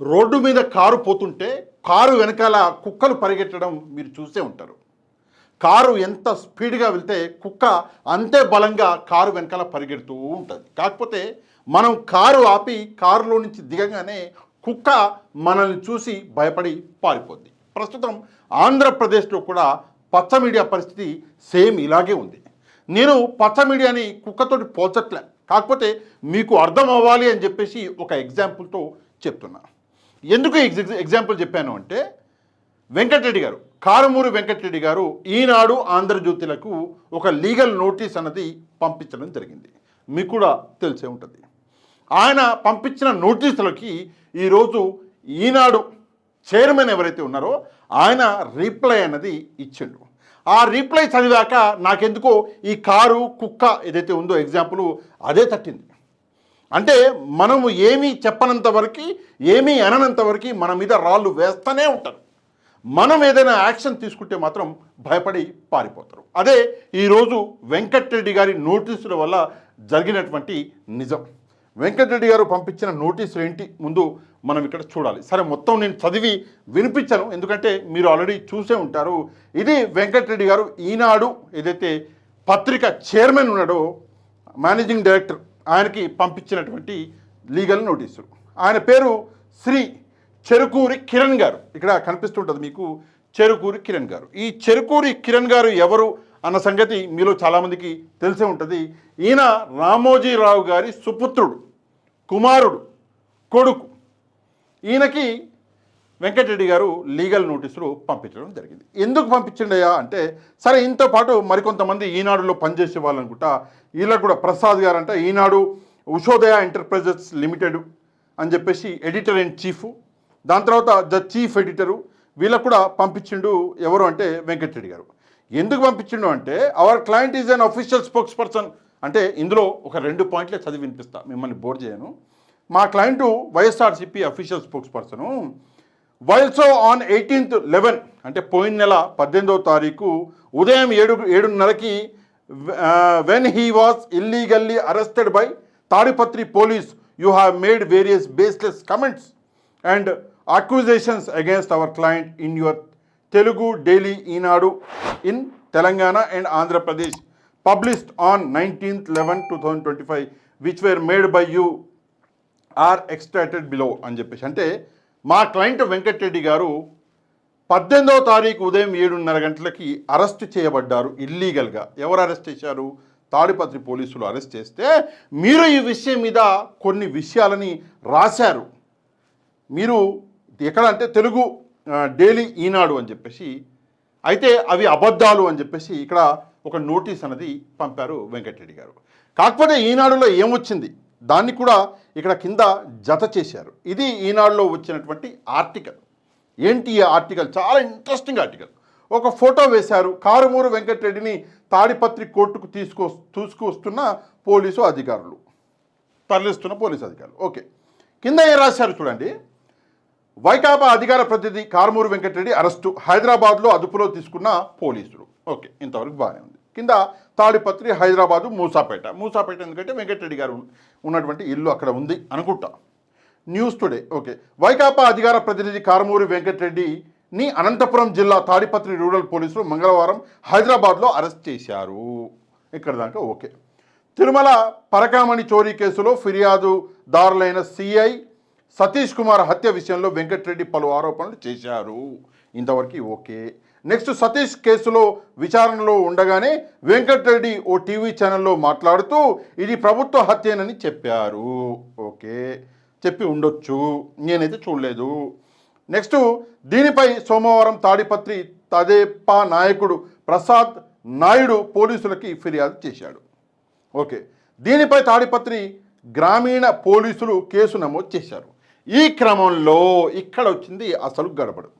Road మీద car పోతుంటే car వెనకాల కుక్కలు పరిగెట్టడం మీరు చూసే ఉంటారు. కారు ఎంత స్పీడ్గా వెళ్తే కుక్క అంతే బలంగా కారు వెనకాల పరిగెడుతూ ఉంటుంది. కాకపోతే మనం కారు ఆపి కారులో నుంచి దిగగానే కుక్క మనల్ని చూసి భయపడి పారిపోద్ది. ప్రస్తుతం ఆంధ్రప్రదేశ్లో కూడా పచ్చ మీడియా పరిస్థితి సేమ్ ఇలాగే ఉంది. నేను పచ్చ మీడియాని కుక్కతోటి పోల్చట్లే, కాకపోతే మీకు అర్థం అవ్వాలి అని చెప్పేసి ఒక ఎగ్జాంపుల్తో చెప్తున్నా. ఎందుకు ఎగ్జాంపుల్ చెప్పాను అంటే, వెంకటరెడ్డి గారు, కారుమూరి వెంకటరెడ్డి గారు ఈనాడు ఆంధ్రజ్యోతిలకు ఒక లీగల్ నోటీస్ అన్నది పంపించడం జరిగింది. మీకు కూడా తెలిసే ఉంటుంది. ఆయన పంపించిన నోటీసులకి ఈరోజు ఈనాడు చైర్మన్ ఎవరైతే ఉన్నారో ఆయన రీప్లై అన్నది ఇచ్చిండు. ఆ రీప్లై చదివాక నాకెందుకో ఈ కారు కుక్క ఏదైతే ఉందో ఎగ్జాంపుల్ అదే తట్టింది. అంటే మనము ఏమీ చెప్పనంత వరకు, ఏమీ అననంత వరకు మన మీద రాళ్ళు వేస్తూనే ఉంటారు. మనం ఏదైనా యాక్షన్ తీసుకుంటే మాత్రం భయపడి పారిపోతారు. అదే ఈరోజు వెంకటరెడ్డి గారి నోటీసుల వల్ల జరిగినటువంటి నిజం. వెంకటరెడ్డి గారు పంపించిన నోటీసులు ఏంటి ముందు మనం ఇక్కడ చూడాలి. సరే, మొత్తం నేను చదివి వినిపించను, ఎందుకంటే మీరు ఆల్రెడీ చూసే ఉంటారు. ఇది వెంకటరెడ్డి గారు ఈనాడు ఏదైతే పత్రిక చైర్మన్ ఉన్నాడో, మేనేజింగ్ డైరెక్టర్, ఆయనకి పంపించినటువంటి లీగల్ నోటీసులు. ఆయన పేరు శ్రీ చెరుకూరి కిరణ్ గారు. ఇక్కడ కనిపిస్తుంటుంది మీకు చెరుకూరి కిరణ్ గారు. ఈ చెరుకూరి కిరణ్ గారు ఎవరు అన్న సంగతి మీలో చాలామందికి తెలిసే ఉంటుంది. ఈయన రామోజీరావు గారి సుపుత్రుడు, కుమారుడు, కొడుకు. ఈయనకి వెంకటరెడ్డి గారు లీగల్ నోటీసులు పంపించడం జరిగింది. ఎందుకు పంపించిండయా అంటే, సరే, ఇంతో పాటు మరికొంతమంది ఈనాడులో పనిచేసే వాళ్ళు అనుకుంటా, వీళ్ళకు కూడా ప్రసాద్ గారు అంటే ఈనాడు ఉషోదయ ఎంటర్ప్రైజెస్ లిమిటెడ్ అని చెప్పేసి ఎడిటర్ ఇన్ చీఫ్, దాని తర్వాత ద చీఫ్ ఎడిటరు, వీళ్ళకు కూడా పంపించిండు. ఎవరు అంటే వెంకటరెడ్డి గారు. ఎందుకు పంపించిండు అంటే, hour client is an official spokes person అంటే, ఇందులో ఒక 2 పాయింట్లే చదివి వినిపిస్తా, మిమ్మల్ని బోర్ చేయను. మా client YSRCP official spokesperson. వైల్సో ఆన్ 18/11 అంటే పోయిన నెల 18వ తారీఖు ఉదయం 7:30కి when he was illegally arrested by Tadipatri police, you have made various baseless comments and accusations against our client in your Telugu daily Eenadu in Telangana and Andhra Pradesh published on 19/11/2025 which were made by you are extracted below అని చెప్పేసి. అంటే మా client Venkatareddy గారు 18వ తారీఖు ఉదయం 7:30 గంటలకి arrest చేయబడ్డారు ఇల్లీగల్గా. ఎవరు అరెస్ట్ చేశారు? తాడిపత్రి పోలీసులు అరెస్ట్ చేస్తే మీరు ఈ విషయం మీద కొన్ని విషయాలని రాశారు. మీరు ఎక్కడ అంటే తెలుగు డైలీ ఈనాడు అని చెప్పేసి, అయితే అవి అబద్ధాలు అని చెప్పేసి ఇక్కడ ఒక నోటీస్ అనేది పంపారు వెంకటరెడ్డి గారు. కాకపోతే ఈనాడులో ఏమొచ్చింది దాన్ని కూడా ఇక్కడ కింద జత చేశారు. ఇది ఈనాడులో వచ్చినటువంటి ఆర్టికల్. ఏంటి ఈ ఆర్టికల్? చాలా ఇంట్రెస్టింగ్ ఆర్టికల్. ఒక ఫోటో వేశారు. కారుమూరు వెంకటరెడ్డిని తాడిపత్రి కోర్టుకు తీసుకువస్తున్న పోలీసు అధికారులు, తరలిస్తున్న పోలీసు అధికారులు. ఓకే, కింద ఏం రాశారు చూడండి. వైకాపా అధికార ప్రతినిధి కారుమూరి వెంకటరెడ్డి అరెస్టు, హైదరాబాద్లో అదుపులో తీసుకున్న పోలీసులు. ఓకే, ఇంతవరకు బాగానే ఉంది. కింద తాడిపత్రి, హైదరాబాదు, మూసాపేట. మూసాపేట ఎందుకంటే వెంకటరెడ్డి గారు ఉన్నటువంటి ఇల్లు అక్కడ ఉంది అనుకుంటా. News today. ఓకే, వైకాపా అధికార ప్రతినిధి కారుమూరి వెంకటరెడ్డిని అనంతపురం జిల్లా తాడిపత్రి రూరల్ పోలీసులు మంగళవారం హైదరాబాద్లో అరెస్ట్ చేశారు. ఇక్కడ దాకా ఓకే. తిరుమల పరకామణి చోరీ కేసులో ఫిర్యాదుదారులైన సిఐ సతీష్ కుమార్ హత్య విషయంలో వెంకటరెడ్డి పలు ఆరోపణలు చేశారు. ఇంతవరకు ఓకే. నెక్స్ట్, సతీష్ కేసులో విచారణలో ఉండగానే వెంకటరెడ్డి ఓ టీవీ ఛానల్లో మాట్లాడుతూ ఇది ప్రభుత్వ హత్యేనని చెప్పారు. ఓకే, చెప్పి ఉండొచ్చు, నేనైతే చూడలేదు. నెక్స్ట్, దీనిపై సోమవారం తాడిపత్రి తదేపా నాయకుడు ప్రసాద్ నాయుడు పోలీసులకి ఫిర్యాదు చేశాడు. ఓకే, దీనిపై తాడిపత్రి గ్రామీణ పోలీసులు కేసు నమోదు చేశారు. ఈ క్రమంలో ఇక్కడ వచ్చింది అసలు గడబడు.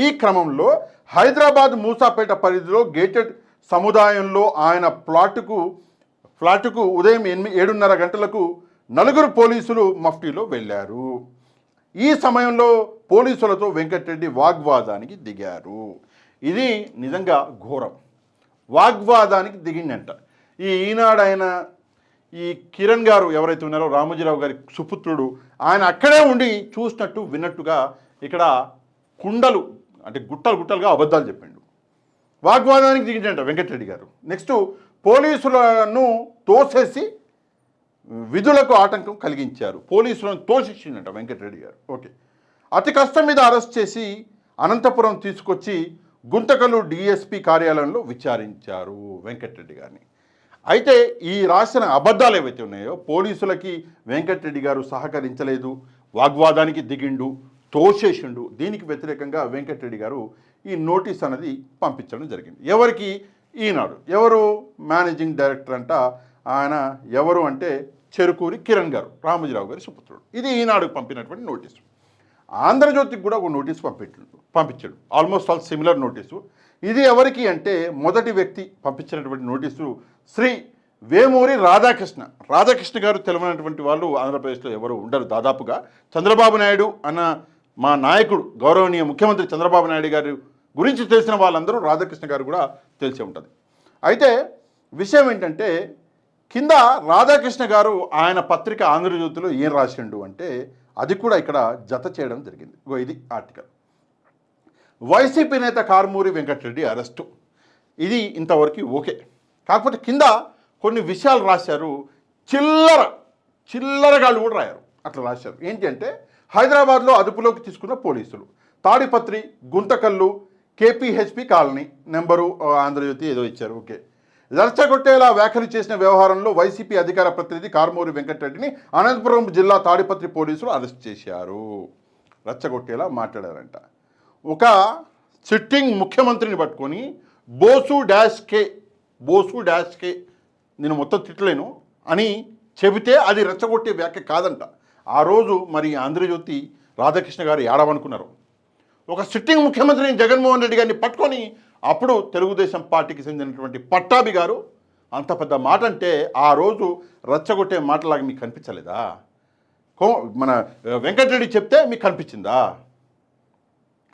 ఈ క్రమంలో హైదరాబాద్ మూసాపేట పరిధిలో గేటెడ్ సముదాయంలో ఆయన ఫ్లాటుకు ఉదయం 7:30 గంటలకు 4 పోలీసులు మఫ్టీలో వెళ్ళారు. ఈ సమయంలో పోలీసులతో వెంకటరెడ్డి వాగ్వాదానికి దిగారు. ఇది నిజంగా ఘోరం. వాగ్వాదానికి దిగిందంట. ఈ ఈనాడు ఆయన ఈ కిరణ్ గారు ఎవరైతే ఉన్నారో రామోజీరావు గారి సుపుత్రుడు, ఆయన అక్కడే ఉండి చూసినట్టు విన్నట్టుగా ఇక్కడ కుండలు అంటే గుట్టలు గుట్టలుగా అబద్ధాలు చెప్పిండు. వాగ్వాదానికి దిగిందంట వెంకటరెడ్డి గారు. నెక్స్ట్ పోలీసులను తోసేసి విధులకు ఆటంకం కలిగించారు. పోలీసులను తోసేసిందంట వెంకటరెడ్డి గారు. ఓకే, అతి కష్టం మీద అరెస్ట్ చేసి అనంతపురం తీసుకొచ్చి గుంతకల్లు డిఎస్పి కార్యాలయంలో విచారించారు వెంకటరెడ్డి గారిని. అయితే ఈ రాసిన అబద్ధాలు ఏవైతే ఉన్నాయో, పోలీసులకి వెంకటరెడ్డి గారు సహకరించలేదు, వాగ్వాదానికి దిగిండు, తోసేసిండు, దీనికి వ్యతిరేకంగా వెంకటరెడ్డి గారు ఈ నోటీస్ అనేది పంపించడం జరిగింది. ఎవరికి? ఈనాడు. ఎవరు మేనేజింగ్ డైరెక్టర్ అంట ఆయన, ఎవరు అంటే చెరుకూరి కిరణ్ గారు, రామోజీరావు గారి సుపుత్రుడు. ఇది ఈనాడుకు పంపినటువంటి నోటీసు. ఆంధ్రజ్యోతికి కూడా ఒక నోటీసు పంపించాడు, ఆల్మోస్ట్ ఆల్ సిమిలర్ నోటీసు. ఇది ఎవరికి అంటే మొదటి వ్యక్తి పంపించినటువంటి నోటీసు శ్రీ వేమూరి రాధాకృష్ణ. రాధాకృష్ణ గారు తెలియనటువంటి వాళ్ళు ఆంధ్రప్రదేశ్లో ఎవరు ఉండరు దాదాపుగా. చంద్రబాబు నాయుడు అన్న మా నాయకుడు, గౌరవనీయ ముఖ్యమంత్రి చంద్రబాబు నాయుడు గారి గురించి తెలిసిన వాళ్ళందరూ రాధాకృష్ణ గారు కూడా తెలిసి ఉంటుంది. అయితే విషయం ఏంటంటే, కింద రాధాకృష్ణ గారు ఆయన పత్రిక ఆంధ్రజ్యోతిలో ఏం రాసిండు అంటే అది కూడా ఇక్కడ జత చేయడం జరిగింది. ఇది ఆర్టికల్. వైసీపీ నేత కారుమూరి వెంకటరెడ్డి అరెస్టు. ఇది ఇంతవరకు ఓకే. కాకపోతే కింద కొన్ని విషయాలు రాశారు, చిల్లరగాళ్ళు కూడా రాయారు. అట్లా రాశారు. ఏంటి అంటే, హైదరాబాద్లో అదుపులోకి తీసుకున్న పోలీసులు, తాడిపత్రి, గుంతకల్లు, కేపీహెచ్పి కాలనీ నెంబరు ఆంధ్రజ్యోతి ఏదో ఇచ్చారు. ఓకే, రెచ్చగొట్టేలా వ్యాఖ్యలు చేసిన వ్యవహారంలో వైసీపీ అధికార ప్రతినిధి కారుమూరి వెంకటరెడ్డిని అనంతపురం జిల్లా తాడిపత్రి పోలీసులు అరెస్ట్ చేశారు. రెచ్చగొట్టేలా మాట్లాడారంట. ఒక సిట్టింగ్ ముఖ్యమంత్రిని పట్టుకొని బోసు డాష్ కే నేను మొత్తం తిట్టలేను అని చెబితే అది రెచ్చగొట్టే వ్యాఖ్య కాదంట. ఆ రోజు మరి ఆంధ్రజ్యోతి రాధాకృష్ణ గారు ఏడవనుకున్నారు. ఒక సిట్టింగ్ ముఖ్యమంత్రిని జగన్మోహన్ రెడ్డి గారిని పట్టుకొని అప్పుడు తెలుగుదేశం పార్టీకి చెందినటువంటి పట్టాభి గారు అంత పెద్ద మాట అంటే ఆ రోజు రెచ్చగొట్టే మాటలాగా మీకు కనిపించలేదా? మన వెంకటరెడ్డి చెప్తే మీకు కనిపించిందా?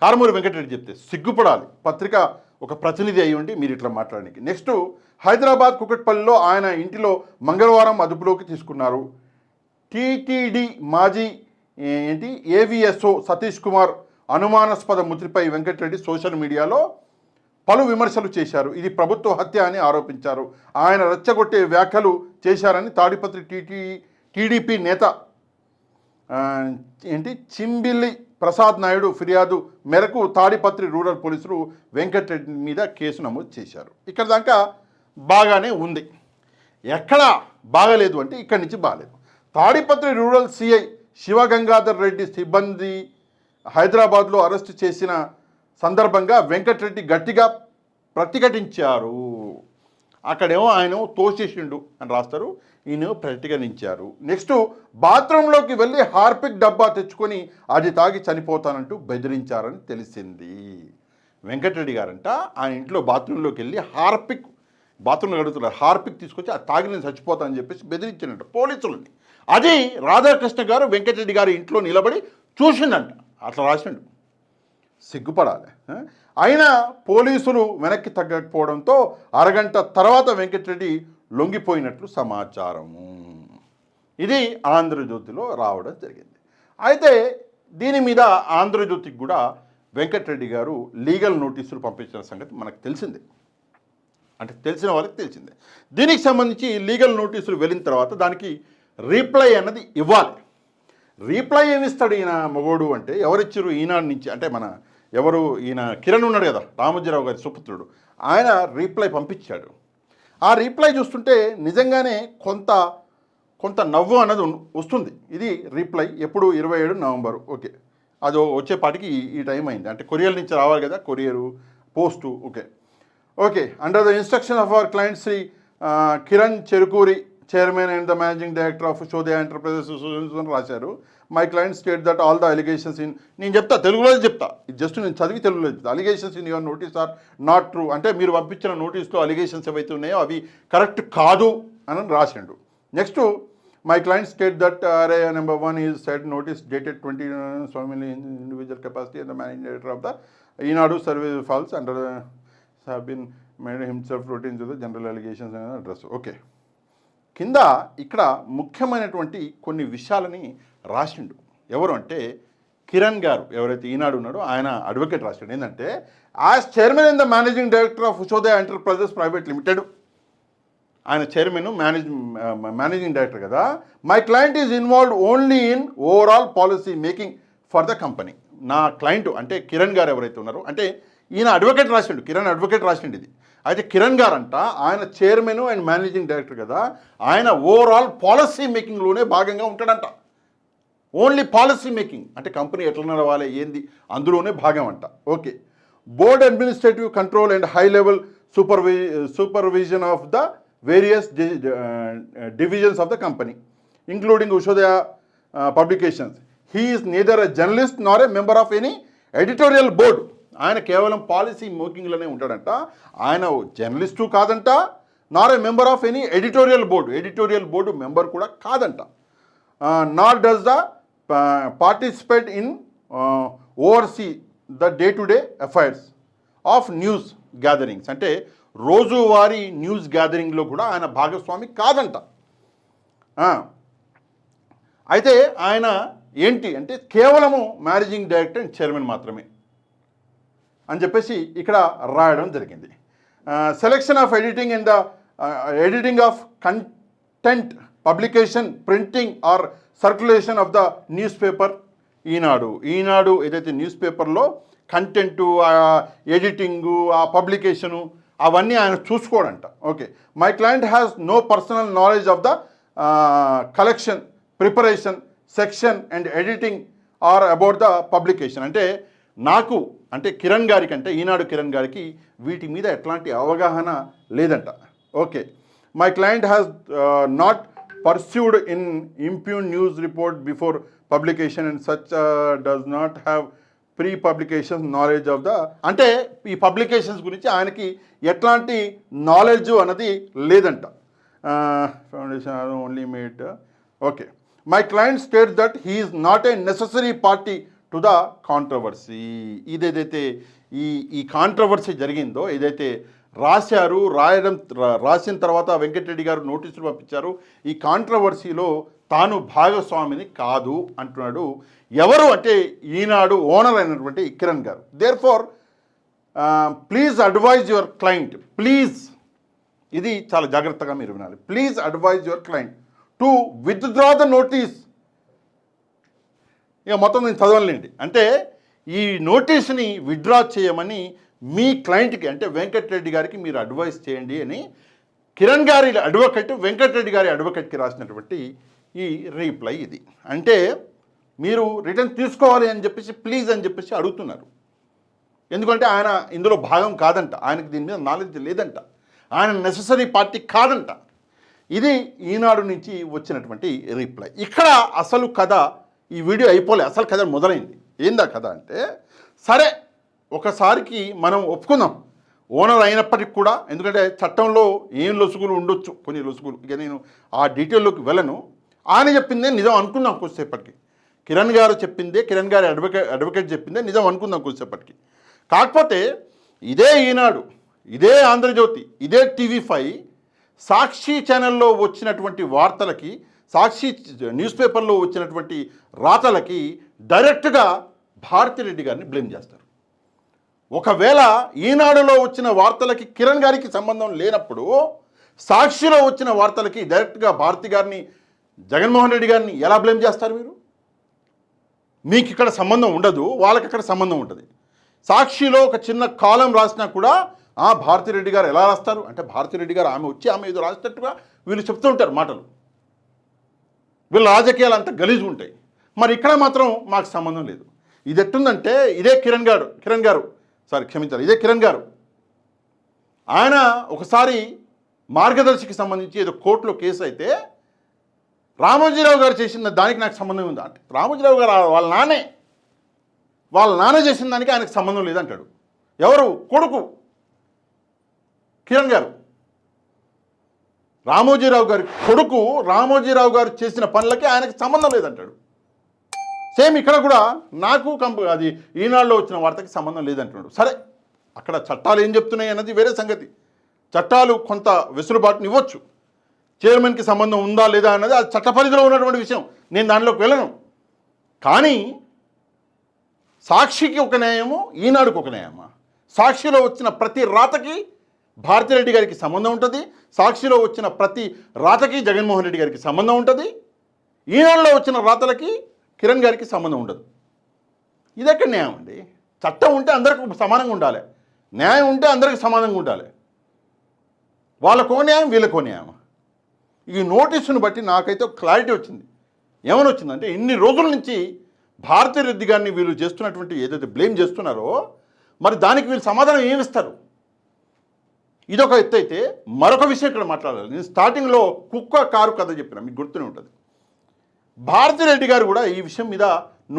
కారుమూరి వెంకటరెడ్డి చెప్తే సిగ్గుపడాలి. పత్రిక ఒక ప్రతినిధి అయి ఉండి మీరు ఇట్లా మాట్లాడడానికి. నెక్స్ట్, హైదరాబాద్ కుకట్పల్లిలో ఆయన ఇంటిలో మంగళవారం అదుపులోకి తీసుకున్నారు. టీటీడీ మాజీ ఏవిఎస్ఓ సతీష్ కుమార్ అనుమానాస్పద మృతిపై వెంకటరెడ్డి సోషల్ మీడియాలో పలు విమర్శలు చేశారు. ఇది ప్రభుత్వ హత్య అని ఆరోపించారు. ఆయన రెచ్చగొట్టే వ్యాఖ్యలు చేశారని తాడిపత్రి టీడీపీ నేత చింబిల్లి ప్రసాద్ నాయుడు ఫిర్యాదు మేరకు తాడిపత్రి రూరల్ పోలీసులు వెంకటరెడ్డి మీద కేసు నమోదు చేశారు. ఇక్కడ దాకా బాగానే ఉంది. ఎక్కడ బాగలేదు అంటే ఇక్కడి నుంచి బాగలేదు. తాడిపత్రి రూరల్ సిఐ శివగంగాధర్ రెడ్డి సిబ్బంది హైదరాబాద్లో అరెస్టు చేసిన సందర్భంగా వెంకటరెడ్డి గట్టిగా ప్రతిఘటించారు. అక్కడేమో ఆయన తోసేసిండు అని రాస్తారు, ఈయన ప్రతిఘటించారు. నెక్స్ట్, బాత్రూంలోకి వెళ్ళి హార్పిక్ డబ్బా తెచ్చుకొని అది తాగి చనిపోతానంటూ బెదిరించారని తెలిసింది. వెంకటరెడ్డి గారంట ఆయన ఇంట్లో బాత్రూంలోకి వెళ్ళి బాత్రూంలో గడుగుతున్నారు, హార్పిక్ తీసుకొచ్చి అది తాగి నేను చచ్చిపోతానని చెప్పేసి బెదిరించినట్టు పోలీసులని. అది రాధాకృష్ణ గారు వెంకటరెడ్డి గారి ఇంట్లో నిలబడి చూసిండంట. అట్లా రాసిండు. సిగ్గుపడాలి. అయినా పోలీసులు వెనక్కి తగ్గకపోవడంతో అరగంట తర్వాత వెంకటరెడ్డి లొంగిపోయినట్లు సమాచారము. ఇది ఆంధ్రజ్యోతిలో రావడం జరిగింది. అయితే దీని మీద ఆంధ్రజ్యోతికి కూడా వెంకటరెడ్డి గారు లీగల్ నోటీసులు పంపించిన సంగతి మనకు తెలిసిందే, అంటే తెలిసిన వాళ్ళకి తెలిసిందే. దీనికి సంబంధించి లీగల్ నోటీసులు వెళ్ళిన తర్వాత దానికి రీప్లై అన్నది ఇవ్వాలి. రీప్లై ఏమిస్తాడు ఈయన మొగోడు అంటే, ఎవరిచ్చారు ఈనాడు నుంచి అంటే ఈయన కిరణ్ ఉన్నాడు కదా, రామోజీరావు గారి సుపుత్రుడు, ఆయన రీప్లై పంపించాడు. ఆ రీప్లై చూస్తుంటే నిజంగానే కొంత నవ్వు అన్నది వస్తుంది. ఇది రీప్లై ఎప్పుడు 27 నవంబరు. ఓకే, అది వచ్చేపాటికి ఈ టైం అయింది. అంటే కొరియర్ నుంచి రావాలి కదా, courier post. Okay, under the instruction of our client Shri Kiran Cherukuri, chairman and the managing director of Sodhaya enterprises అని రాశారు. My client state that all the allegations నేను చెప్తా, తెలుగులో చెప్తా, ఇది జస్ట్ నేను చదివి తెలుగులో చెప్తా. Allegations in your notice are not true, అంటే మీరు పంపించిన నోటీస్లో అలిగేషన్స్ ఏవైతే ఉన్నాయో అవి కరెక్ట్ కాదు అని రాసిండు. Next, my client state that are number 1 is set notice dated 20 individual capacity and the managing director of the Eenadu service falls under have been made himself routine to the general allegations and address. Okay, కింద ఇక్కడ ముఖ్యమైనటువంటి కొన్ని విషయాలని రాసిండు. ఎవరు అంటే కిరణ్ గారు, ఎవరైతే ఈనాడు ఉన్నాడో ఆయన అడ్వకేట్ రాసిండు. ఏంటంటే as chairman and the managing director of Ushodaya enterprises private limited, ఆయన చైర్మన్ మేనేజింగ్ డైరెక్టర్ కదా, my client is involved only in overall policy making for the company. నా క్లయింట్ అంటే కిరణ్ గారు ఎవరైతే ఉన్నారో, అంటే ఈయన అడ్వకేట్ రాసిండు, కిరణ్ అడ్వకేట్ రాసిండు ఇది. అయితే కిరణ్ గారు అంట ఆయన చైర్మన్ అండ్ మేనేజింగ్ డైరెక్టర్ కదా, ఆయన ఓవరాల్ పాలసీ మేకింగ్లోనే భాగంగా ఉంటాడంట. ఓన్లీ పాలసీ మేకింగ్ అంటే కంపెనీ ఎట్లా నడవాలి ఏంది అందులోనే భాగం అంట. Okay. Board administrative control and high level supervision of the various divisions of the company, including Ushodaya publications. He is neither a journalist nor a member of any editorial board. ఆయన కేవలం policy మేకింగ్లోనే ఉంటాడంట. ఆయన journalist కాదంట, నార్ a member of any editorial board member కూడా కాదంట. నార్ does the participate in overseas the day to day affairs of news gatherings, అంటే రోజువారీ news గ్యాదరింగ్లో కూడా ఆయన భాగస్వామి కాదంట. అయితే ఆయన ఏంటి అంటే కేవలము మేనేజింగ్ డైరెక్టర్ అండ్ చైర్మన్ మాత్రమే అని చెప్పేసి ఇక్కడ రాయడం జరిగింది. Selection of editing and the editing of content, publication, printing or circulation of the newspaper Eenadu ఏదైతే న్యూస్ పేపర్లో కంటెంటు, ఎడిటింగు, ఆ పబ్లికేషను అవన్నీ ఆయన చూసుకోడంట. Okay. My client has no personal knowledge of the collection, preparation, section and editing or about the publication. అంటే నాకు అంటే కిరణ్ గారికి, అంటే ఈనాడు కిరణ్ గారికి వీటి మీద ఎట్లాంటి అవగాహన లేదంట. Okay. My client has not pursued in impugned news report before publication and such does not have pre publications knowledge of the, అంటే ఈ పబ్లికేషన్స్ గురించి ఆయనకి ఎట్లాంటి నాలెడ్జ్ అన్నది లేదంట. Foundation only made. Okay. My client states that he is not a necessary party to the controversy. ఇదేదైతే ఈ controversy జరిగిందో, ఏదైతే రాసిన తర్వాత వెంకటరెడ్డి గారు నోటీసులు పంపించారు, ఈ కాంట్రవర్సీలో తాను భాగస్వామిని కాదు అంటున్నాడు. ఎవరు అంటే ఈనాడు ఓనర్ అయినటువంటి కిరణ్ గారు. Therefore please advise your client, please, ఇది చాలా జాగ్రత్తగా మీరు వినాలి, please advise your client to withdraw the notice. ఇక మొత్తం నేను చదవలేండి. అంటే ఈ నోటీస్ని విత్డ్రా చేయమని మీ క్లయింట్కి అంటే వెంకటరెడ్డి గారికి మీరు అడ్వైస్ చేయండి అని కిరణ్ గారి అడ్వకేట్ వెంకటరెడ్డి గారి అడ్వకేట్కి రాసినటువంటి ఈ రీప్లై ఇది. అంటే మీరు రిటర్న్ తీసుకోవాలి అని చెప్పేసి ప్లీజ్ అని చెప్పేసి అడుగుతున్నారు. ఎందుకంటే ఆయన ఇందులో భాగం కాదంట, ఆయనకి దీని మీద నాలెడ్జ్ లేదంట, ఆయన నెససరీ పార్టీ కాదంట. ఇది ఈనాడు నుంచి వచ్చినటువంటి రీప్లై. ఇక్కడ అసలు కథ, ఈ వీడియో అయిపోలే, అసలు కథ మొదలైంది. ఏందా కథ అంటే, సరే ఒకసారికి మనం ఒప్పుకుందాం ఓనర్ అయినప్పటికి కూడా, ఎందుకంటే చట్టంలో ఏం లొసుగులు ఉండొచ్చు, కొన్ని లొసుగులు, ఇక నేను ఆ డీటెయిల్లోకి వెళ్ళను. ఆయన చెప్పిందే నిజం అనుకుందాం కొద్దిసేపటికి, కిరణ్ గారు చెప్పిందే, కిరణ్ గారి అడ్వకేట్ చెప్పిందే నిజం అనుకుందాం కొద్దిసేపటికి. కాకపోతే ఇదే ఈనాడు, ఇదే ఆంధ్రజ్యోతి, ఇదే TV5, సాక్షి ఛానల్లో వచ్చినటువంటి వార్తలకి, సాక్షి న్యూస్ పేపర్లో వచ్చినటువంటి రాతలకి డైరెక్ట్గా భారతిరెడ్డి గారిని బ్లేమ్ చేస్తారు. ఒకవేళ ఈనాడులో వచ్చిన వార్తలకి కిరణ్ గారికి సంబంధం లేనప్పుడు, సాక్షిలో వచ్చిన వార్తలకి డైరెక్ట్గా భారతి గారిని, జగన్మోహన్ రెడ్డి గారిని ఎలా బ్లేమ్ చేస్తారు మీరు? మీకు ఇక్కడ సంబంధం ఉండదు, వాళ్ళకి అక్కడ సంబంధం ఉంటుంది. సాక్షిలో ఒక చిన్న కాలం రాసినా కూడా భారతిరెడ్డి గారు ఎలా రాస్తారు అంటే, భారతిరెడ్డి గారు ఆమె వచ్చి ఆమె ఏదో రాసినట్టుగా వీళ్ళు చెప్తూ ఉంటారు మాటలు. వీళ్ళ రాజకీయాలు అంతా గలీజు ఉంటాయి. మరి ఇక్కడ మాత్రం మాకు సంబంధం లేదు. ఇది ఎట్టుందంటే, ఇదే కిరణ్ గారు ఇదే కిరణ్ గారు ఆయన ఒకసారి మార్గదర్శికి సంబంధించి ఏదో కోర్టులో కేసు అయితే, రామోజీరావు గారు చేసిన దానికి నాకు సంబంధం ఉందా అంటే, రామోజీరావు గారు వాళ్ళ నాన్న చేసిన దానికి ఆయనకు సంబంధం లేదంటాడు. ఎవరు? కొడుకు కిరణ్ గారు, రామోజీరావు గారి కొడుకు రామోజీరావు గారు చేసిన పనులకి ఆయనకు సంబంధం లేదంటాడు. సేమ్ ఇక్కడ కూడా నాకు అది ఈనాడులో వచ్చిన వార్తకి సంబంధం లేదంటున్నాడు. సరే, అక్కడ చట్టాలు ఏం చెప్తున్నాయి అన్నది వేరే సంగతి. చట్టాలు కొంత వెసులుబాటుని ఇవ్వచ్చు. చైర్మన్కి సంబంధం ఉందా లేదా అన్నది అది చట్ట పరిధిలో ఉన్నటువంటి విషయం, నేను దానిలోకి వెళ్ళను. కానీ సాక్షికి ఒక న్యాయము, ఈనాడుకు ఒక న్యాయమా? సాక్షిలో వచ్చిన ప్రతి రాతకి భారతిరెడ్డి గారికి సంబంధం ఉంటుంది, సాక్షిలో వచ్చిన ప్రతి రాతకి జగన్మోహన్ రెడ్డి గారికి సంబంధం ఉంటుంది, ఈనాడులో వచ్చిన రాతలకి కిరణ్ గారికి సంబంధం ఉండదు. ఇదెక్కడ న్యాయం అండి? చట్టం ఉంటే అందరికి సమానంగా ఉండాలి, న్యాయం ఉంటే అందరికి సమానంగా ఉండాలి. వాళ్ళకో న్యాయం, వీళ్ళకో న్యాయం. ఈ నోటీసును బట్టి నాకైతే ఒక క్లారిటీ వచ్చింది. ఏమని వచ్చిందంటే, ఇన్ని రోజుల నుంచి భారతిరెడ్డి గారిని వీళ్ళు చేస్తున్నటువంటి ఏదైతే బ్లేమ్ చేస్తున్నారో, మరి దానికి వీళ్ళు సమాధానం ఏమిస్తారు? ఇదొక ఎత్తు అయితే, మరొక విషయం ఇక్కడ మాట్లాడాలి. నేను స్టార్టింగ్లో కుక్క కారు కథ చెప్పిన, మీకు గుర్తునే ఉంటుంది. భారతిరెడ్డి గారు కూడా ఈ విషయం మీద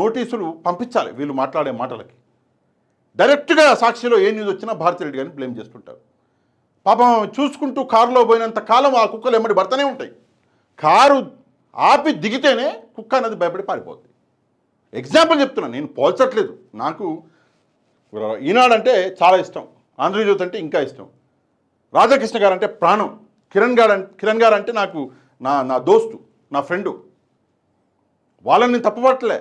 నోటీసులు పంపించాలి. వీళ్ళు మాట్లాడే మాటలకి డైరెక్ట్గా సాక్షిలో ఏ న్యూస్ వచ్చినా భారతిరెడ్డి గారిని బ్లేమ్ చేస్తుంటారు. పాపం చూసుకుంటూ కారులో పోయినంత కాలం ఆ కుక్కలు ఎమ్మడి పడుతూనే ఉంటాయి. కారు ఆపి దిగితేనే కుక్క అనేది భయపడి పారిపోతుంది. ఎగ్జాంపుల్ చెప్తున్నాను, నేను పోల్చట్లేదు. నాకు ఈనాడంటే చాలా ఇష్టం, ఆంధ్రజ్యోతి అంటే ఇంకా ఇష్టం, రాధాకృష్ణ గారు అంటే ప్రాణం, కిరణ్ గారు అంటే నాకు నా దోస్తు, నా ఫ్రెండు. వాళ్ళని నేను తప్పుపట్టలే,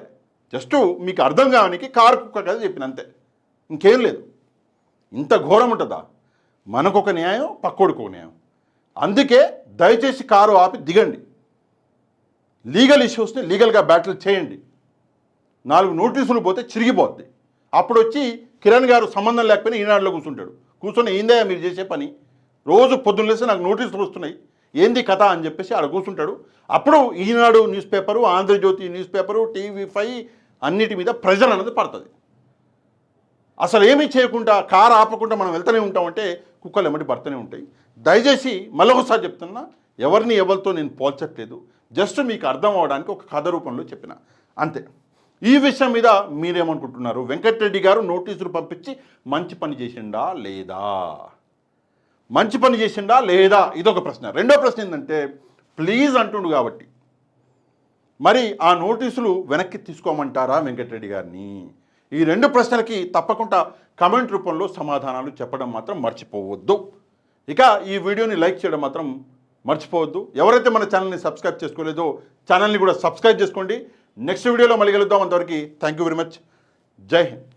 జస్ట్ మీకు అర్థం కావడానికి కారు కుక్క కదా చెప్పిన, అంతే, ఇంకేం లేదు. ఇంత ఘోరం ఉంటుందా? మనకొక న్యాయం, పక్కోడికి ఒక న్యాయం. అందుకే దయచేసి కారు ఆపి దిగండి, లీగల్ ఇష్యూస్ని లీగల్గా బ్యాటిల్ చేయండి. 4 నోటీసులు పోతే చిరిగిపోద్ది. అప్పుడు వచ్చి కిరణ్ గారు సంబంధం లేకపోయినా ఈనాడులో కూర్చొని ఏందే మీరు చేసే పని, రోజు పొద్దున్న లేసి నాకు నోటీసులు వస్తున్నాయి, ఏంది కథ అని చెప్పేసి ఆడ కూర్చుంటాడు. అప్పుడు Eenadu news paper, Andhra Jyothi news paper, TV5 అన్నిటి మీద ప్రెజర్ అనేది పడుతుంది. అసలు ఏమీ చేయకుండా కారు ఆపకుండా మనం వెళ్తూనే ఉంటామంటే కుక్కలు ఎమ్మటి పడుతూనే ఉంటాయి. దయచేసి మళ్ళొకసారి చెప్తున్నా, ఎవరితో నేను పోల్చట్లేదు, జస్ట్ మీకు అర్థం అవ్వడానికి ఒక కథ రూపంలో చెప్పిన, అంతే. ఈ విషయం మీద మీరేమనుకుంటున్నారు? వెంకటరెడ్డి గారు నోటీసులు పంపించి మంచి పని చేసిండా లేదా? ఇదొక ప్రశ్న. రెండో ప్రశ్న ఏంటంటే, ప్లీజ్ అంటుండు కాబట్టి మరి ఆ నోటీసులు వెనక్కి తీసుకోమంటారా వెంకటరెడ్డి గారిని? ఈ 2 ప్రశ్నలకి తప్పకుండా కమెంట్ రూపంలో సమాధానాలు చెప్పడం మాత్రం మర్చిపోవద్దు. ఇక ఈ వీడియోని లైక్ చేయడం మాత్రం మర్చిపోవద్దు. ఎవరైతే మన ఛానల్ని సబ్స్క్రైబ్ చేసుకోలేదో ఛానల్ని కూడా సబ్స్క్రైబ్ చేసుకోండి. నెక్స్ట్ వీడియోలో మళ్ళీ కలుద్దాం. అంతవరకు థ్యాంక్ యూ వెరీ మచ్. జై హింద్.